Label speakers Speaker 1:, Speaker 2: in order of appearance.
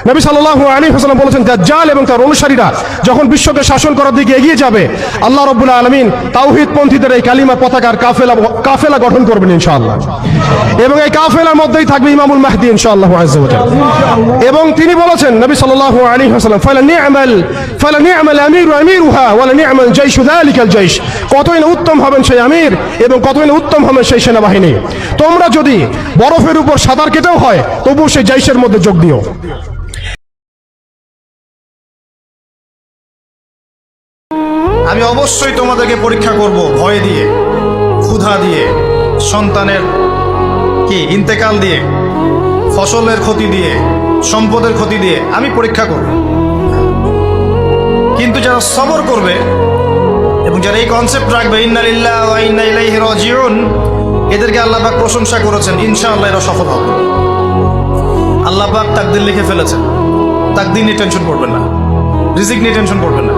Speaker 1: নবী সাল্লাল্লাহু আলাইহি ওয়াসাল্লাম বলেছেন, দাজ্জাল এবং তার অনুসারীরা যখন বিশ্বকে শাসন করার দিকে এগিয়ে যাবে, আল্লাহ রাব্বুল আলামিন তাওহীদপন্থীদের এই কালিমার পতাকার কাফেলা গঠন করবেন ইনশাআল্লাহ। এবং এই কাফেলার মধ্যেই থাকবে ইমামুল মাহদী ইনশাআল্লাহু আযজা ওয়া জাল। এবং তিনি বলেছেন, নবী সাল্লাল্লাহু আলাইহি ওয়াসাল্লাম, ফালা নি'মাল আমিরু আমিরুহা ওয়া লা নি'মাল জাইশু যালিকাল জাইশ, কতই না উত্তম হবেন সেই আমির এবং কতই না উত্তম হবেন সেই সেনাবাহিনী। তোমরা যদি বরফের উপর সাঁতার কেটেও হয় তবুও সেই জাইশের মধ্যে যোগ দিও।
Speaker 2: আমি অবশ্যই তোমাদেরকে পরীক্ষা করব, ভয় দিয়ে, ক্ষুধা দিয়ে, সন্তানের ইন্তেকাল দিয়ে, ফসলের ক্ষতি দিয়ে, সম্পদের ক্ষতি দিয়ে আমি পরীক্ষা করব। কিন্তু যারা সবর করবে এবং যারা এই কনসেপ্ট রাখবে, ইন্না লিল্লাহি ওয়া ইন্না ইলাইহি রাজিউন, এদেরকে আল্লাহ পাক প্রশংসা করেছেন, ইনশাআল্লাহ এরা সফল হবে। আল্লাহ পাক তাকদীর লিখে ফেলেছেন, তাকদীর নিয়ে টেনশন করবেন না, রিজিক নিয়ে টেনশন করবেন না।